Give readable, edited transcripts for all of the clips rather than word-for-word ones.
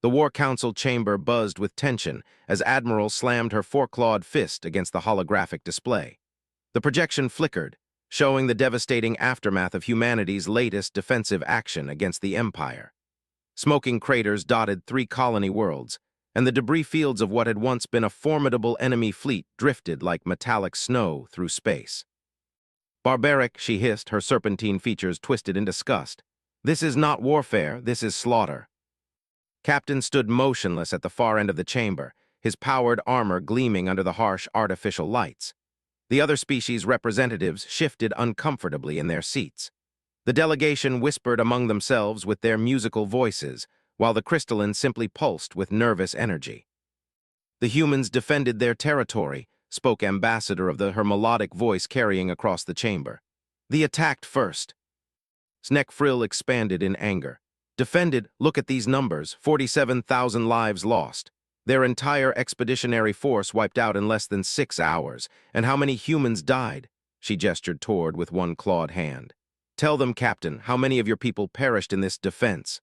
The War Council chamber buzzed with tension as Admiral slammed her four-clawed fist against the holographic display. The projection flickered, showing the devastating aftermath of humanity's latest defensive action against the Empire. Smoking craters dotted 3 colony worlds, and the debris fields of what had once been a formidable enemy fleet drifted like metallic snow through space. "Barbaric," she hissed, her serpentine features twisted in disgust. "This is not warfare, this is slaughter." Captain stood motionless at the far end of the chamber, his powered armor gleaming under the harsh artificial lights. The other species' representatives shifted uncomfortably in their seats. The delegation whispered among themselves with their musical voices, while the crystalline simply pulsed with nervous energy. "The humans defended their territory," spoke Ambassador of her melodic voice carrying across the chamber. "They attacked first." Sneck Frill expanded in anger. "Defended, look at these numbers, 47,000 lives lost. Their entire expeditionary force wiped out in less than 6 hours. And how many humans died?" She gestured toward with one clawed hand. "Tell them, Captain, how many of your people perished in this defense?"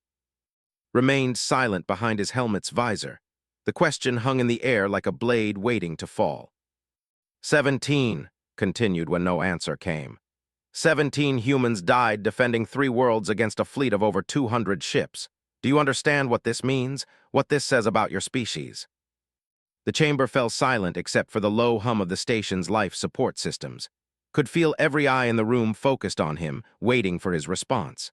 Remained silent behind his helmet's visor. The question hung in the air like a blade waiting to fall. 17, continued when no answer came. 17 humans died defending 3 worlds against a fleet of over 200 ships. Do you understand what this means? What this says about your species?" The chamber fell silent except for the low hum of the station's life support systems. Could feel every eye in the room focused on him, waiting for his response.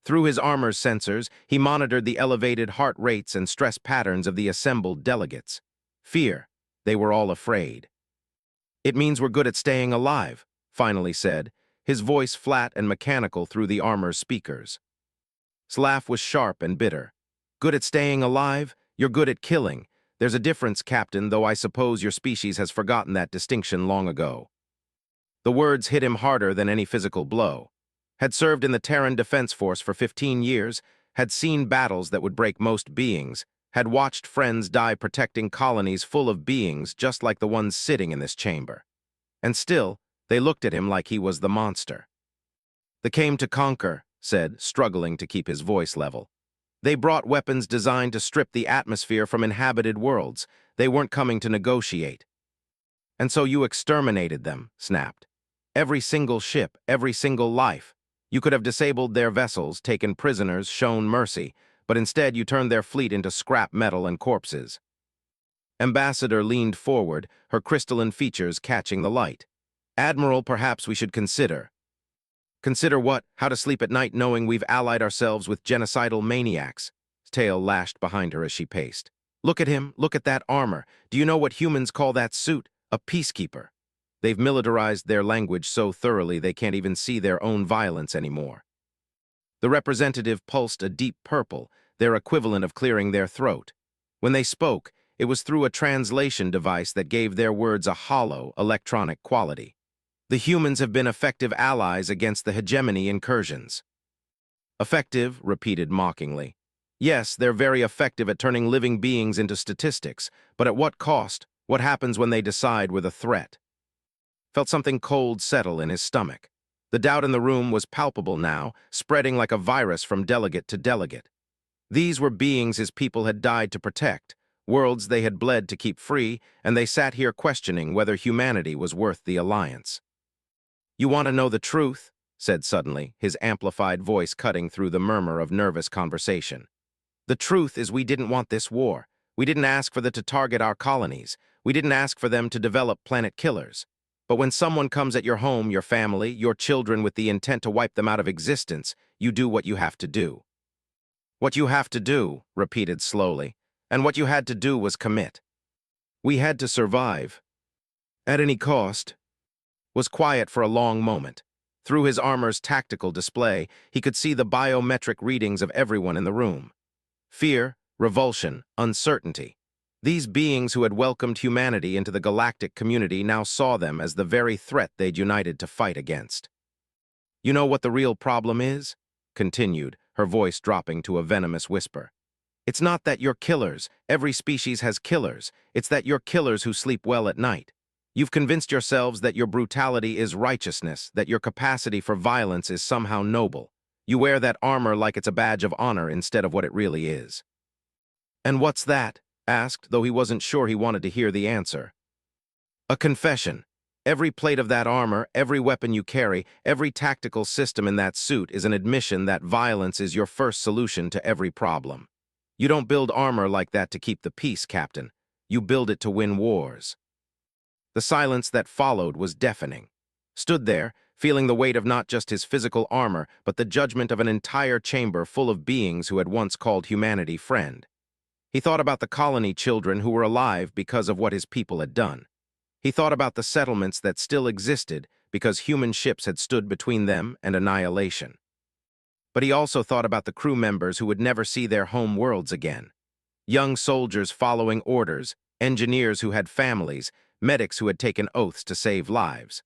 Through his armor's sensors, he monitored the elevated heart rates and stress patterns of the assembled delegates. Fear. They were all afraid. "It means we're good at staying alive," finally said, his voice flat and mechanical through the armor's speakers. His laugh was sharp and bitter. "Good at staying alive? You're good at killing. There's a difference, Captain, though I suppose your species has forgotten that distinction long ago." The words hit him harder than any physical blow. Had served in the Terran Defense Force for 15 years, had seen battles that would break most beings, had watched friends die protecting colonies full of beings just like the ones sitting in this chamber. And still, they looked at him like he was the monster. "They came to conquer," said, struggling to keep his voice level. "They brought weapons designed to strip the atmosphere from inhabited worlds. They weren't coming to negotiate." "And so you exterminated them," snapped. "Every single ship, every single life. You could have disabled their vessels, taken prisoners, shown mercy, but instead you turned their fleet into scrap metal and corpses." Ambassador leaned forward, her crystalline features catching the light. "Admiral, perhaps we should consider." "Consider what? How to sleep at night knowing we've allied ourselves with genocidal maniacs?" His tail lashed behind her as she paced. "Look at him, look at that armor. Do you know what humans call that suit? A peacekeeper. They've militarized their language so thoroughly they can't even see their own violence anymore." The representative pulsed a deep purple, their equivalent of clearing their throat. When they spoke, it was through a translation device that gave their words a hollow, electronic quality. "The humans have been effective allies against the hegemony incursions." "Effective," repeated mockingly. "Yes, they're very effective at turning living beings into statistics, but at what cost? What happens when they decide we're the threat?" Felt something cold settle in his stomach. The doubt in the room was palpable now, spreading like a virus from delegate to delegate. These were beings his people had died to protect, worlds they had bled to keep free, and they sat here questioning whether humanity was worth the alliance. "You want to know the truth?" said suddenly, his amplified voice cutting through the murmur of nervous conversation. "The truth is we didn't want this war. We didn't ask for them to target our colonies. We didn't ask for them to develop planet killers. But when someone comes at your home, your family, your children with the intent to wipe them out of existence, you do what you have to do." "What you have to do," repeated slowly, "and what you had to do was commit. We had to survive. At any cost." Was quiet for a long moment. Through his armor's tactical display, he could see the biometric readings of everyone in the room. Fear, revulsion, uncertainty. These beings who had welcomed humanity into the galactic community now saw them as the very threat they'd united to fight against. "You know what the real problem is?" continued, her voice dropping to a venomous whisper. "It's not that you're killers. Every species has killers. It's that you're killers who sleep well at night. You've convinced yourselves that your brutality is righteousness, that your capacity for violence is somehow noble. You wear that armor like it's a badge of honor instead of what it really is." "And what's that?" asked, though he wasn't sure he wanted to hear the answer. "A confession. Every plate of that armor, every weapon you carry, every tactical system in that suit is an admission that violence is your first solution to every problem. You don't build armor like that to keep the peace, Captain. You build it to win wars." The silence that followed was deafening. Stood there, feeling the weight of not just his physical armor, but the judgment of an entire chamber full of beings who had once called humanity friend. He thought about the colony children who were alive because of what his people had done. He thought about the settlements that still existed because human ships had stood between them and annihilation. But he also thought about the crew members who would never see their home worlds again. Young soldiers following orders, engineers who had families, medics who had taken oaths to save lives.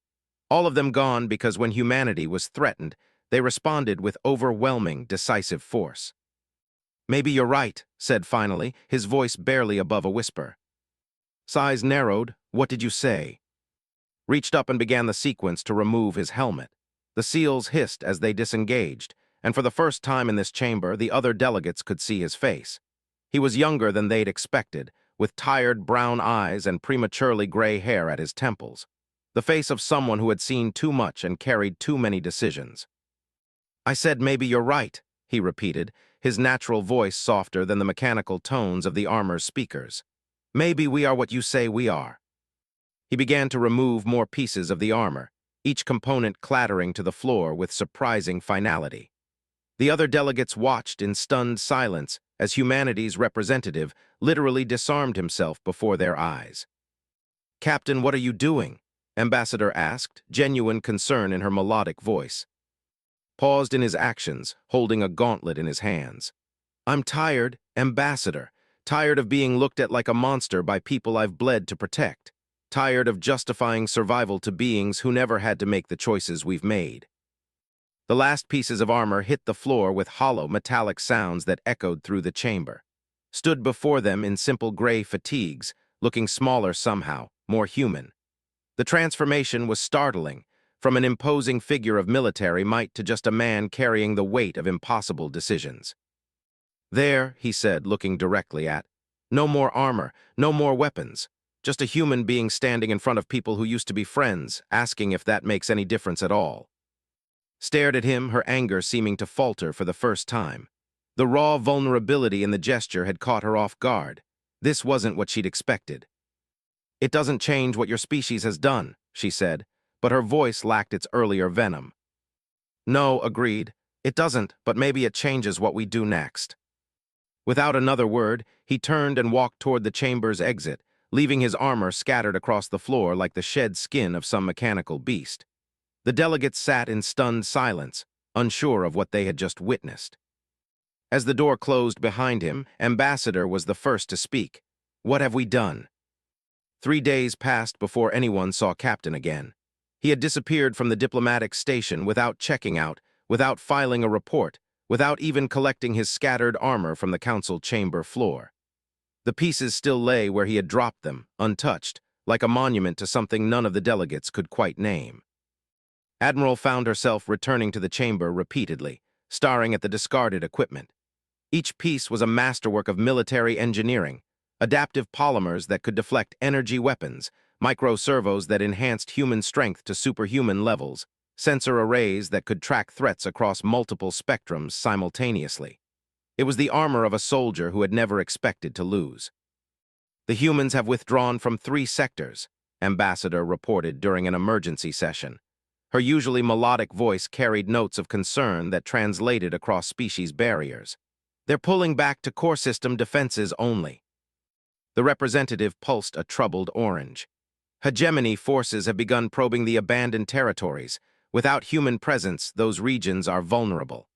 All of them gone because when humanity was threatened, they responded with overwhelming, decisive force. "Maybe you're right," said finally, his voice barely above a whisper. Sighs narrowed. "What did you say?" Reached up and began the sequence to remove his helmet. The seals hissed as they disengaged, and for the first time in this chamber, the other delegates could see his face. He was younger than they'd expected, with tired brown eyes and prematurely gray hair at his temples. The face of someone who had seen too much and carried too many decisions. "I said maybe you're right," he repeated, his natural voice softer than the mechanical tones of the armor's speakers. "Maybe we are what you say we are." He began to remove more pieces of the armor, each component clattering to the floor with surprising finality. The other delegates watched in stunned silence as humanity's representative literally disarmed himself before their eyes. "Captain, what are you doing?" Ambassador asked, genuine concern in her melodic voice. Paused in his actions, holding a gauntlet in his hands. "I'm tired, Ambassador. Tired of being looked at like a monster by people I've bled to protect. Tired of justifying survival to beings who never had to make the choices we've made." The last pieces of armor hit the floor with hollow, metallic sounds that echoed through the chamber. Stood before them in simple gray fatigues, looking smaller somehow, more human. The transformation was startling, from an imposing figure of military might to just a man carrying the weight of impossible decisions. "There," he said, looking directly at. "No more armor, no more weapons. Just a human being standing in front of people who used to be friends, asking if that makes any difference at all." Stared at him, her anger seeming to falter for the first time. The raw vulnerability in the gesture had caught her off guard. This wasn't what she'd expected. "It doesn't change what your species has done," she said, but her voice lacked its earlier venom. "No," agreed. "It doesn't, but maybe it changes what we do next." Without another word, he turned and walked toward the chamber's exit, leaving his armor scattered across the floor like the shed skin of some mechanical beast. The delegates sat in stunned silence, unsure of what they had just witnessed. As the door closed behind him, Ambassador was the first to speak. "What have we done?" 3 days passed before anyone saw Captain again. He had disappeared from the diplomatic station without checking out, without filing a report, without even collecting his scattered armor from the council chamber floor. The pieces still lay where he had dropped them, untouched, like a monument to something none of the delegates could quite name. Admiral found herself returning to the chamber repeatedly, staring at the discarded equipment. Each piece was a masterwork of military engineering, adaptive polymers that could deflect energy weapons, microservos that enhanced human strength to superhuman levels, sensor arrays that could track threats across multiple spectrums simultaneously. It was the armor of a soldier who had never expected to lose. "The humans have withdrawn from 3 sectors," Ambassador reported during an emergency session. Her usually melodic voice carried notes of concern that translated across species barriers. "They're pulling back to core system defenses only." The representative pulsed a troubled orange. "Hegemony forces have begun probing the abandoned territories. Without human presence, those regions are vulnerable."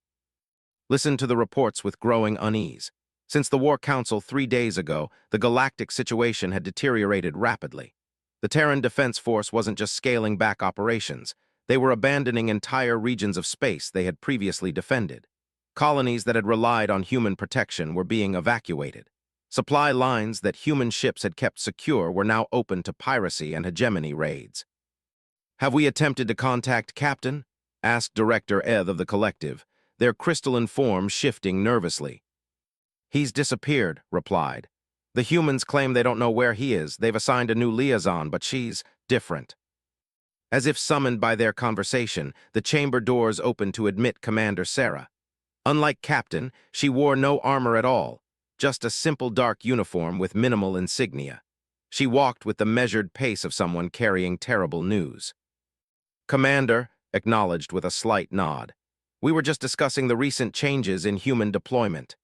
Listened to the reports with growing unease. Since the War Council 3 days ago, the galactic situation had deteriorated rapidly. The Terran Defense Force wasn't just scaling back operations. They were abandoning entire regions of space they had previously defended. Colonies that had relied on human protection were being evacuated. Supply lines that human ships had kept secure were now open to piracy and hegemony raids. "Have we attempted to contact Captain?" asked Director Eth of the collective, their crystalline form shifting nervously. He's disappeared, replied. The humans claim they don't know where he is. They've assigned a new liaison, but she's different. As if summoned by their conversation, the chamber doors opened to admit Commander Sarah. Unlike Captain, she wore no armor at all, just a simple dark uniform with minimal insignia. She walked with the measured pace of someone carrying terrible news. Commander, acknowledged with a slight nod. We were just discussing the recent changes in human deployment.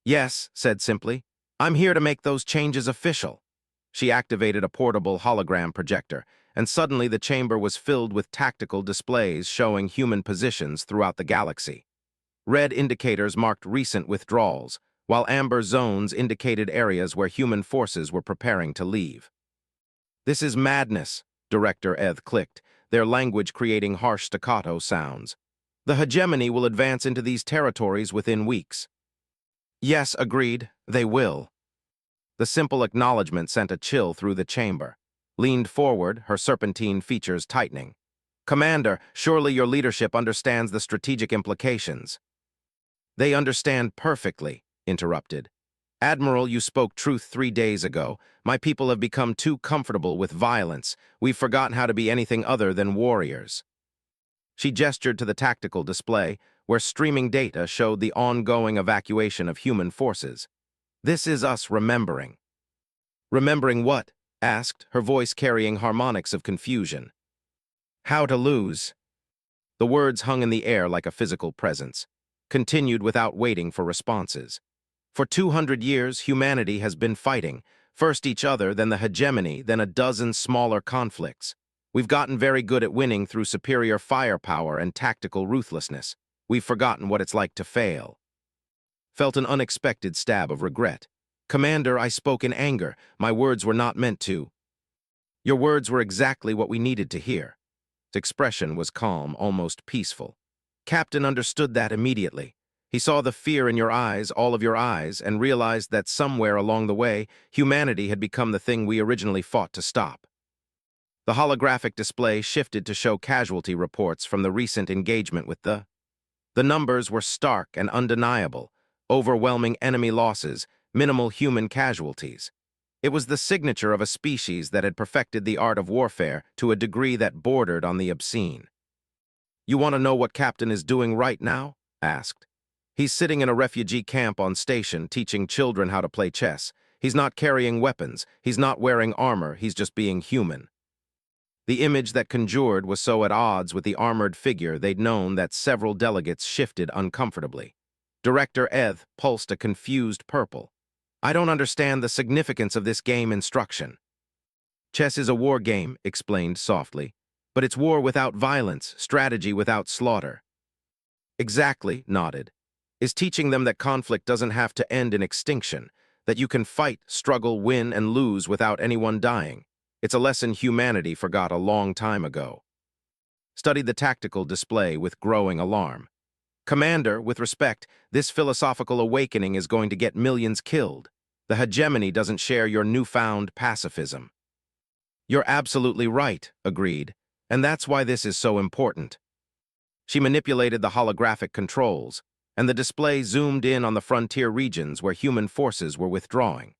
Yes, said simply. I'm here to make those changes official. She activated a portable hologram projector, and suddenly the chamber was filled with tactical displays showing human positions throughout the galaxy. Red indicators marked recent withdrawals, while amber zones indicated areas where human forces were preparing to leave. This is madness, Director Eth clicked, their language creating harsh staccato sounds. The hegemony will advance into these territories within weeks. Yes, agreed, they will. The simple acknowledgement sent a chill through the chamber. Leaned forward, her serpentine features tightening. Commander, surely your leadership understands the strategic implications. They understand perfectly, interrupted. Admiral, you spoke truth 3 days ago. My people have become too comfortable with violence. We've forgotten how to be anything other than warriors. She gestured to the tactical display, where streaming data showed the ongoing evacuation of human forces. This is us remembering. Remembering what? Asked, her voice carrying harmonics of confusion. How to lose. The words hung in the air like a physical presence, continued without waiting for responses. For 200 years, humanity has been fighting, first each other, then the hegemony, then a dozen smaller conflicts. We've gotten very good at winning through superior firepower and tactical ruthlessness. We've forgotten what it's like to fail. Felt an unexpected stab of regret. Commander, I spoke in anger. My words were not meant to. Your words were exactly what we needed to hear. His expression was calm, almost peaceful. Captain understood that immediately. He saw the fear in your eyes, all of your eyes, and realized that somewhere along the way, humanity had become the thing we originally fought to stop. The holographic display shifted to show casualty reports from the recent engagement with the numbers were stark and undeniable, overwhelming enemy losses, minimal human casualties. It was the signature of a species that had perfected the art of warfare to a degree that bordered on the obscene. You want to know what Captain is doing right now? Asked. He's sitting in a refugee camp on station teaching children how to play chess. He's not carrying weapons, he's not wearing armor, he's just being human. The image that conjured was so at odds with the armored figure they'd known that several delegates shifted uncomfortably. Director Eth pulsed a confused purple. I don't understand the significance of this game instruction. Chess is a war game, explained softly, but it's war without violence, strategy without slaughter. Exactly, nodded. Is teaching them that conflict doesn't have to end in extinction, that you can fight, struggle, win, and lose without anyone dying. It's a lesson humanity forgot a long time ago. Studied the tactical display with growing alarm. Commander, with respect, this philosophical awakening is going to get millions killed. The hegemony doesn't share your newfound pacifism. You're absolutely right, agreed, and that's why this is so important. She manipulated the holographic controls, and the display zoomed in on the frontier regions where human forces were withdrawing.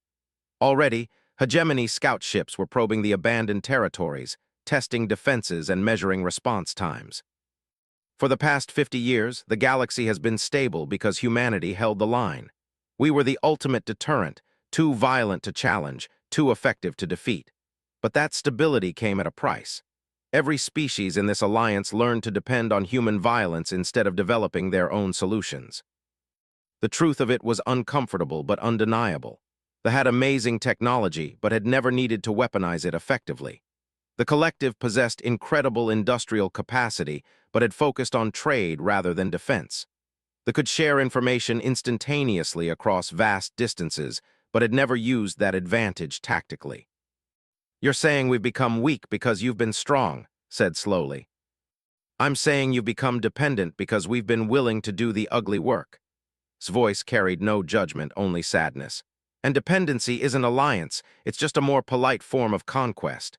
Already, hegemony scout ships were probing the abandoned territories, testing defenses and measuring response times. For the past 50 years, the galaxy has been stable because humanity held the line. We were the ultimate deterrent, too violent to challenge, too effective to defeat. But that stability came at a price. Every species in this alliance learned to depend on human violence instead of developing their own solutions. The truth of it was uncomfortable but undeniable. They had amazing technology, but had never needed to weaponize it effectively. The collective possessed incredible industrial capacity, but had focused on trade rather than defense. They could share information instantaneously across vast distances, but had never used that advantage tactically. You're saying we've become weak because you've been strong, said slowly. I'm saying you've become dependent because we've been willing to do the ugly work. His voice carried no judgment, only sadness. And dependency isn't alliance, it's just a more polite form of conquest.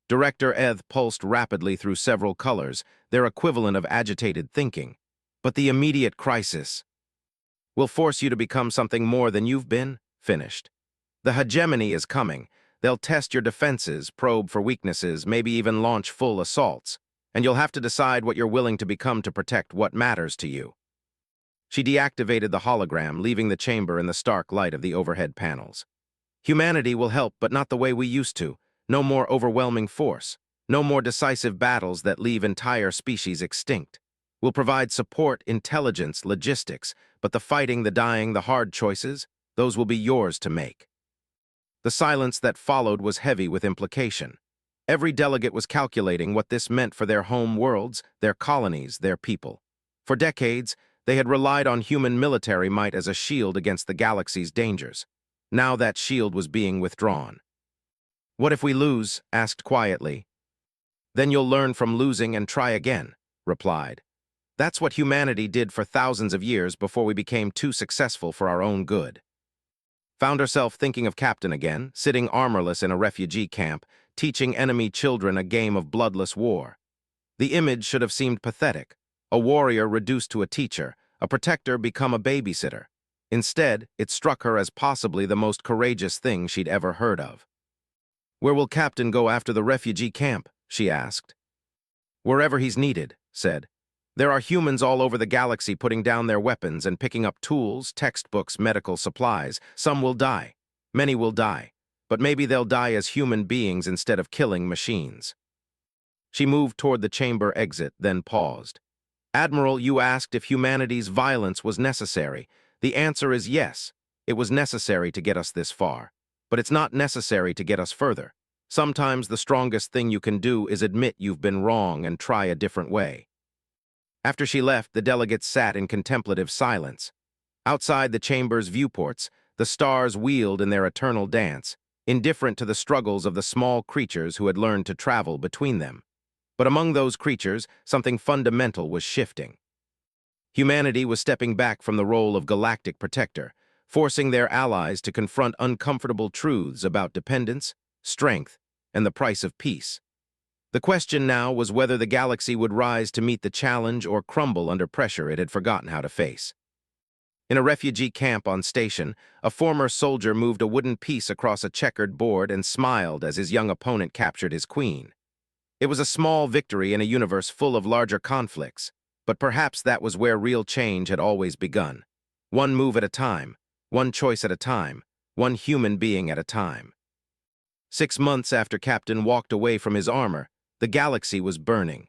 Director Eth pulsed rapidly through several colors, their equivalent of agitated thinking. But the immediate crisis. We'll force you to become something more than you've been. Finished. The hegemony is coming. They'll test your defenses, probe for weaknesses, maybe even launch full assaults. And you'll have to decide what you're willing to become to protect what matters to you. She deactivated the hologram, leaving the chamber in the stark light of the overhead panels. Humanity will help, but not the way we used to. No more overwhelming force. No more decisive battles that leave entire species extinct. We'll provide support, intelligence, logistics, but the fighting, the dying, the hard choices, those will be yours to make. The silence that followed was heavy with implication. Every delegate was calculating what this meant for their home worlds, their colonies, their people. For decades, they had relied on human military might as a shield against the galaxy's dangers. Now that shield was being withdrawn. "What if we lose?" asked quietly. "Then you'll learn from losing and try again," replied. "That's what humanity did for thousands of years before we became too successful for our own good." Found herself thinking of Captain again, sitting armorless in a refugee camp, teaching enemy children a game of bloodless war. The image should have seemed pathetic. A warrior reduced to a teacher, a protector become a babysitter. Instead, it struck her as possibly the most courageous thing she'd ever heard of. "Where will Captain go after the refugee camp?" she asked. "Wherever he's needed," said. "There are humans all over the galaxy putting down their weapons and picking up tools, textbooks, medical supplies. Some will die. Many will die. But maybe they'll die as human beings instead of killing machines." She moved toward the chamber exit, then paused. "Admiral, you asked if humanity's violence was necessary. The answer is yes. It was necessary to get us this far. But it's not necessary to get us further. Sometimes the strongest thing you can do is admit you've been wrong and try a different way." After she left, the delegates sat in contemplative silence. Outside the chamber's viewports, the stars wheeled in their eternal dance, indifferent to the struggles of the small creatures who had learned to travel between them. But among those creatures, something fundamental was shifting. Humanity was stepping back from the role of galactic protector, forcing their allies to confront uncomfortable truths about dependence, strength, and the price of peace. The question now was whether the galaxy would rise to meet the challenge or crumble under pressure it had forgotten how to face. In a refugee camp on station, a former soldier moved a wooden piece across a checkered board and smiled as his young opponent captured his queen. It was a small victory in a universe full of larger conflicts, but perhaps that was where real change had always begun. One move at a time, one choice at a time, one human being at a time. 6 months after Captain walked away from his armor, the galaxy was burning.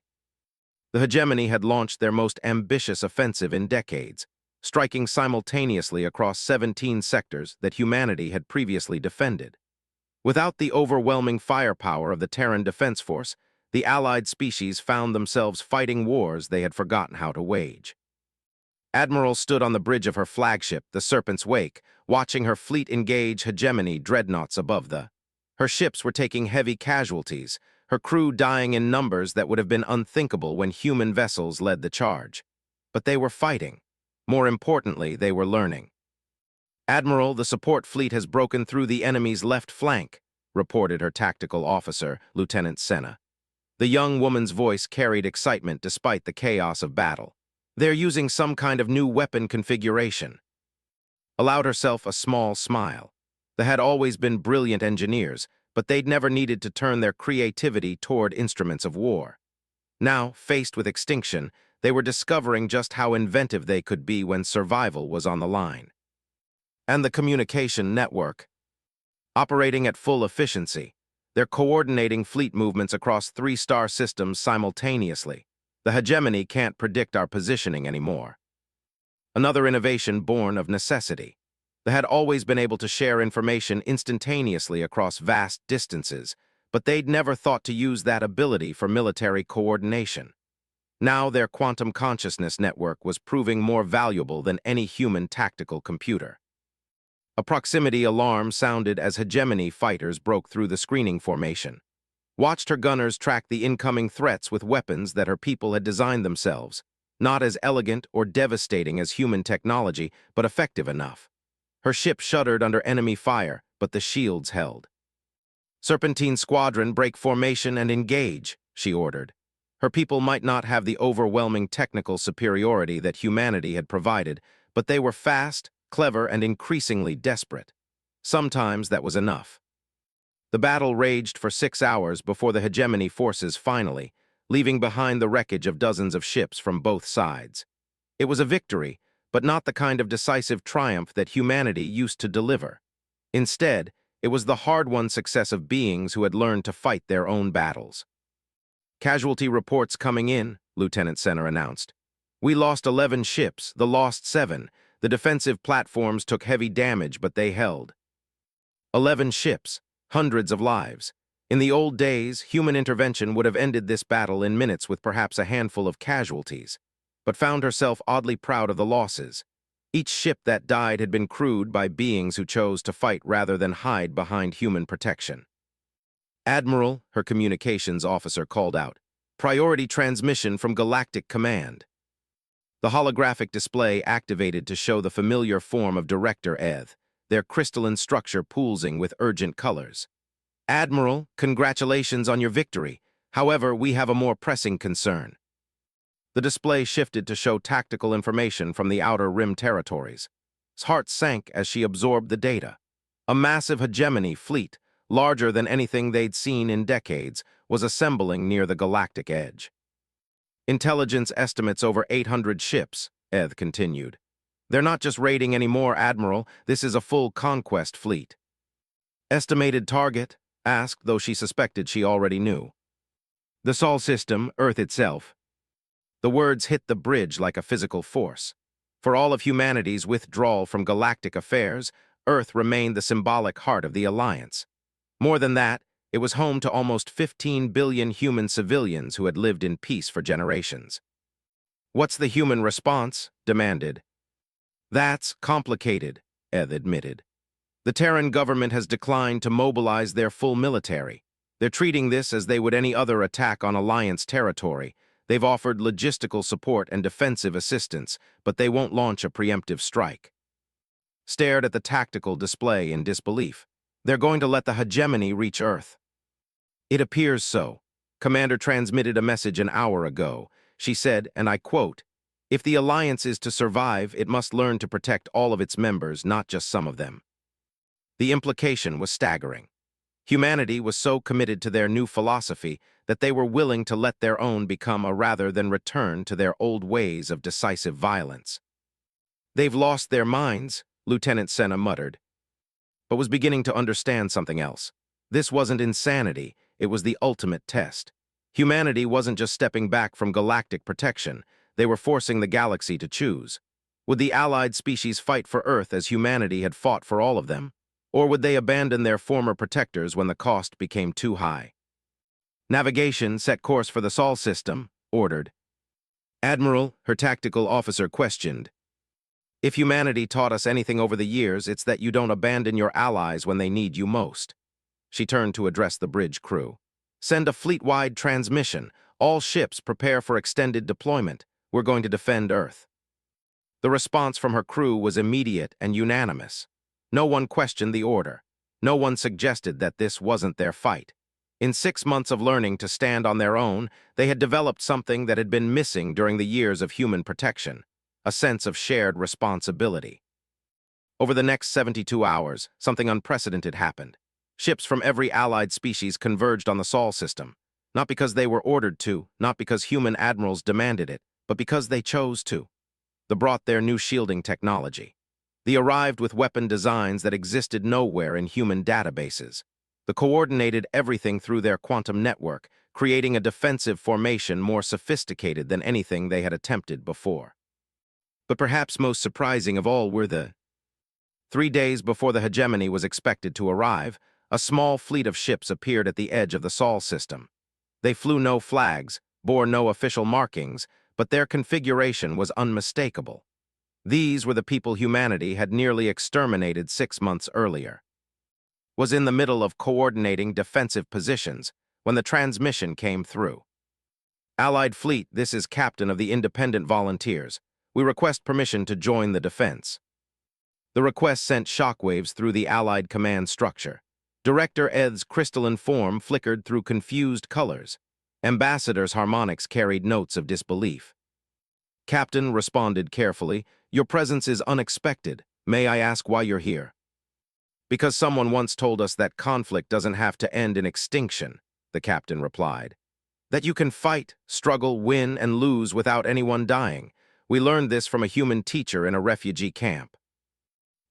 The hegemony had launched their most ambitious offensive in decades, striking simultaneously across 17 sectors that humanity had previously defended. Without the overwhelming firepower of the Terran Defense Force, the allied species found themselves fighting wars they had forgotten how to wage. Admiral stood on the bridge of her flagship, the Serpent's Wake, watching her fleet engage hegemony dreadnoughts above the. Her ships were taking heavy casualties, her crew dying in numbers that would have been unthinkable when human vessels led the charge. But they were fighting. More importantly, they were learning. "Admiral, the support fleet has broken through the enemy's left flank," reported her tactical officer, Lieutenant Senna. The young woman's voice carried excitement despite the chaos of battle. "They're using some kind of new weapon configuration." Allowed herself a small smile. They had always been brilliant engineers, but they'd never needed to turn their creativity toward instruments of war. Now, faced with extinction, they were discovering just how inventive they could be when survival was on the line. And the communication network. Operating at full efficiency, they're coordinating fleet movements across 3-star systems simultaneously. The hegemony can't predict our positioning anymore. Another innovation born of necessity. They had always been able to share information instantaneously across vast distances, but they'd never thought to use that ability for military coordination. Now their quantum consciousness network was proving more valuable than any human tactical computer. A proximity alarm sounded as hegemony fighters broke through the screening formation. Watched her gunners track the incoming threats with weapons that her people had designed themselves, not as elegant or devastating as human technology, but effective enough. Her ship shuddered under enemy fire, but the shields held. "Serpentine Squadron, break formation and engage," she ordered. Her people might not have the overwhelming technical superiority that humanity had provided, but they were fast, clever, and increasingly desperate. Sometimes that was enough. The battle raged for 6 hours before the hegemony forces finally, leaving behind the wreckage of dozens of ships from both sides. It was a victory, but not the kind of decisive triumph that humanity used to deliver. Instead, it was the hard-won success of beings who had learned to fight their own battles. "Casualty reports coming in," Lieutenant Senner announced. "We lost 11 ships, the lost 7. The defensive platforms took heavy damage, but they held." 11 ships, hundreds of lives. In the old days, human intervention would have ended this battle in minutes with perhaps a handful of casualties, but found herself oddly proud of the losses. Each ship that died had been crewed by beings who chose to fight rather than hide behind human protection. "Admiral," her communications officer called out, "priority transmission from Galactic Command." The holographic display activated to show the familiar form of Director Eth, their crystalline structure pulsing with urgent colors. "Admiral, congratulations on your victory. However, we have a more pressing concern." The display shifted to show tactical information from the Outer Rim territories. His heart sank as she absorbed the data. A massive hegemony fleet, larger than anything they'd seen in decades, was assembling near the galactic edge. "Intelligence estimates over 800 ships," Eth continued. "They're not just raiding anymore, Admiral. This is a full conquest fleet." "Estimated target?" asked, though she suspected she already knew. "The Sol system, Earth itself." The words hit the bridge like a physical force. For all of humanity's withdrawal from galactic affairs, Earth remained the symbolic heart of the Alliance. More than that, it was home to almost 15 billion human civilians who had lived in peace for generations. "What's the human response?" demanded. "That's complicated," Eth admitted. "The Terran government has declined to mobilize their full military. They're treating this as they would any other attack on Alliance territory. They've offered logistical support and defensive assistance, but they won't launch a preemptive strike." Stared at the tactical display in disbelief. "They're going to let the hegemony reach Earth." "It appears so. Commander transmitted a message an hour ago. She said, and I quote, 'If the Alliance is to survive, it must learn to protect all of its members, not just some of them.'" The implication was staggering. Humanity was so committed to their new philosophy that they were willing to let their own become a rather than return to their old ways of decisive violence. "They've lost their minds," Lieutenant Senna muttered, but was beginning to understand something else. This wasn't insanity, it was the ultimate test. Humanity wasn't just stepping back from galactic protection, they were forcing the galaxy to choose. Would the allied species fight for Earth as humanity had fought for all of them? Or would they abandon their former protectors when the cost became too high? "Navigation, set course for the Sol system," ordered. "Admiral," her tactical officer questioned. "If humanity taught us anything over the years, it's that you don't abandon your allies when they need you most." She turned to address the bridge crew. "Send a fleet-wide transmission. All ships prepare for extended deployment. We're going to defend Earth." The response from her crew was immediate and unanimous. No one questioned the order. No one suggested that this wasn't their fight. In 6 months of learning to stand on their own, they had developed something that had been missing during the years of human protection, a sense of shared responsibility. Over the next 72 hours, something unprecedented happened. Ships from every allied species converged on the Sol system, not because they were ordered to, not because human admirals demanded it, but because they chose to. They brought their new shielding technology. They arrived with weapon designs that existed nowhere in human databases. They coordinated everything through their quantum network, creating a defensive formation more sophisticated than anything they had attempted before. But perhaps most surprising of all were the 3 days before the hegemony was expected to arrive, a small fleet of ships appeared at the edge of the Sol system. They flew no flags, bore no official markings, but their configuration was unmistakable. These were the people humanity had nearly exterminated 6 months earlier. Was in the middle of coordinating defensive positions when the transmission came through. "Allied fleet, this is Captain of the Independent Volunteers. We request permission to join the defense." The request sent shockwaves through the Allied command structure. Director Eth's crystalline form flickered through confused colors. Ambassador's harmonics carried notes of disbelief. Captain responded carefully, Your presence is unexpected. May I ask why you're here? Because someone once told us that conflict doesn't have to end in extinction, the captain replied. That you can fight, struggle, win, and lose without anyone dying. We learned this from a human teacher in a refugee camp.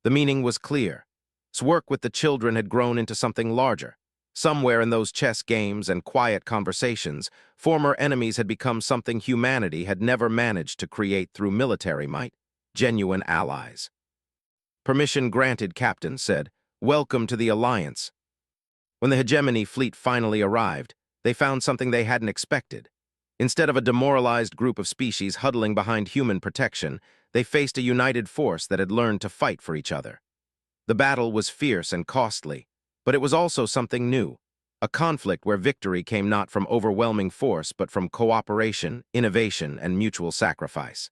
The meaning was clear. His work with the children had grown into something larger. Somewhere in those chess games and quiet conversations, former enemies had become something humanity had never managed to create through military might, genuine allies. Permission granted, Captain said. Welcome to the Alliance. When the hegemony fleet finally arrived, they found something they hadn't expected. Instead of a demoralized group of species huddling behind human protection, they faced a united force that had learned to fight for each other. The battle was fierce and costly, but it was also something new, a conflict where victory came not from overwhelming force but from cooperation, innovation, and mutual sacrifice.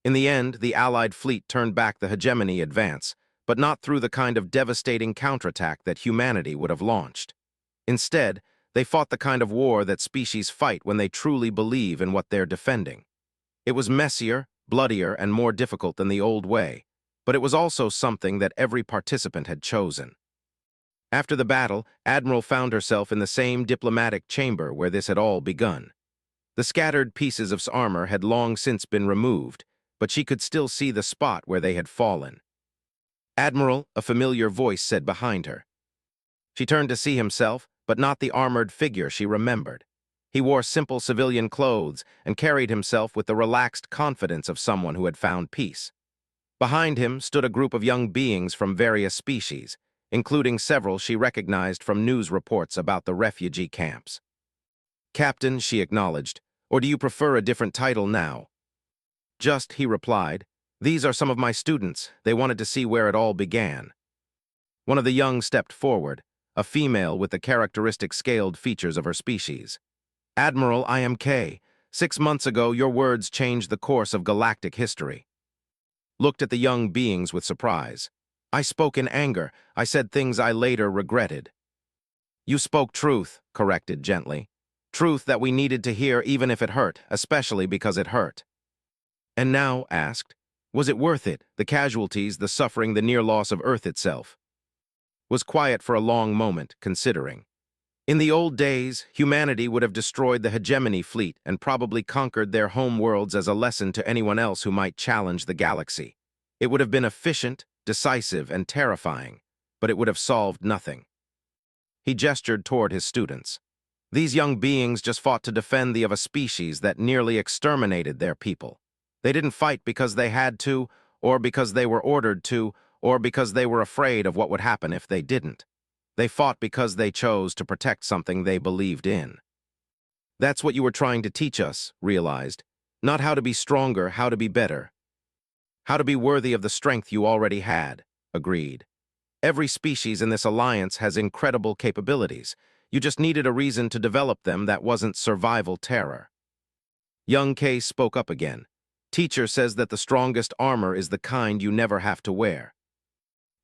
In the end, the Allied fleet turned back the hegemony advance, but not through the kind of devastating counterattack that humanity would have launched. Instead, they fought the kind of war that species fight when they truly believe in what they're defending. It was messier, bloodier, and more difficult than the old way, but it was also something that every participant had chosen. After the battle, Admiral found herself in the same diplomatic chamber where this had all begun. The scattered pieces of armor had long since been removed, but she could still see the spot where they had fallen. Admiral, a familiar voice said behind her. She turned to see himself, but not the armored figure she remembered. He wore simple civilian clothes and carried himself with the relaxed confidence of someone who had found peace. Behind him stood a group of young beings from various species, including several she recognized from news reports about the refugee camps. Captain, she acknowledged, or do you prefer a different title now? Just, he replied. These are some of my students. They wanted to see where it all began. One of the young stepped forward, a female with the characteristic scaled features of her species. Admiral, I am Kay. 6 months ago, your words changed the course of galactic history. Looked at the young beings with surprise. I spoke in anger. I said things I later regretted. You spoke truth, corrected gently. Truth that we needed to hear even if it hurt, especially because it hurt. And now, asked, was it worth it, the casualties, the suffering, the near loss of Earth itself? Was quiet for a long moment, considering. In the old days, humanity would have destroyed the hegemony fleet and probably conquered their home worlds as a lesson to anyone else who might challenge the galaxy. It would have been efficient, decisive, and terrifying, but it would have solved nothing. He gestured toward his students. These young beings just fought to defend the of a species that nearly exterminated their people. They didn't fight because they had to, or because they were ordered to, or because they were afraid of what would happen if they didn't. They fought because they chose to protect something they believed in. That's what you were trying to teach us, realized. Not how to be stronger, how to be better. How to be worthy of the strength you already had, agreed. Every species in this alliance has incredible capabilities. You just needed a reason to develop them that wasn't survival terror. Young Kay spoke up again. Teacher says that the strongest armor is the kind you never have to wear.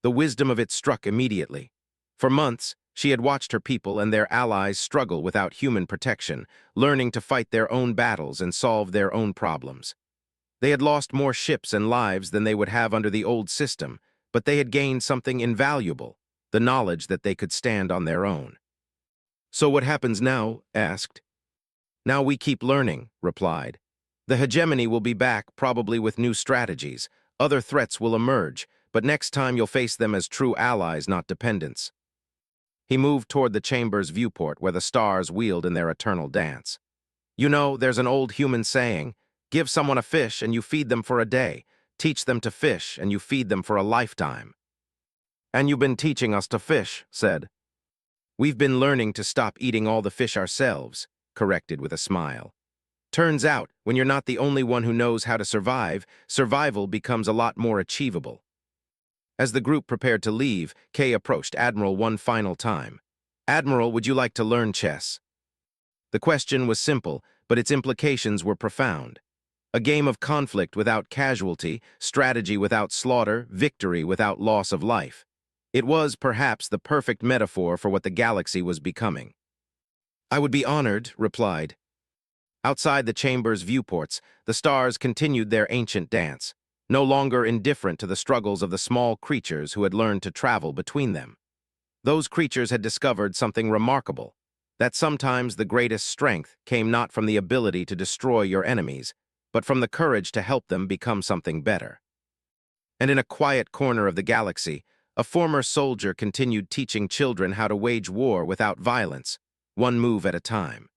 The wisdom of it struck immediately. For months, she had watched her people and their allies struggle without human protection, learning to fight their own battles and solve their own problems. They had lost more ships and lives than they would have under the old system, but they had gained something invaluable, the knowledge that they could stand on their own. So what happens now? Asked. Now we keep learning, replied. The hegemony will be back, probably with new strategies. Other threats will emerge, but next time you'll face them as true allies, not dependents. He moved toward the chamber's viewport where the stars wheeled in their eternal dance. You know, there's an old human saying, give someone a fish and you feed them for a day. Teach them to fish and you feed them for a lifetime. And you've been teaching us to fish, said. We've been learning to stop eating all the fish ourselves, corrected with a smile. Turns out, when you're not the only one who knows how to survive, survival becomes a lot more achievable. As the group prepared to leave, Kay approached Admiral one final time. Admiral, would you like to learn chess? The question was simple, but its implications were profound. A game of conflict without casualty, strategy without slaughter, victory without loss of life. It was, perhaps, the perfect metaphor for what the galaxy was becoming. I would be honored, replied. Outside the chamber's viewports, the stars continued their ancient dance. no longer indifferent to the struggles of the small creatures who had learned to travel between them. Those creatures had discovered something remarkable, that sometimes the greatest strength came not from the ability to destroy your enemies, but from the courage to help them become something better. And in a quiet corner of the galaxy, a former soldier continued teaching children how to wage war without violence, one move at a time.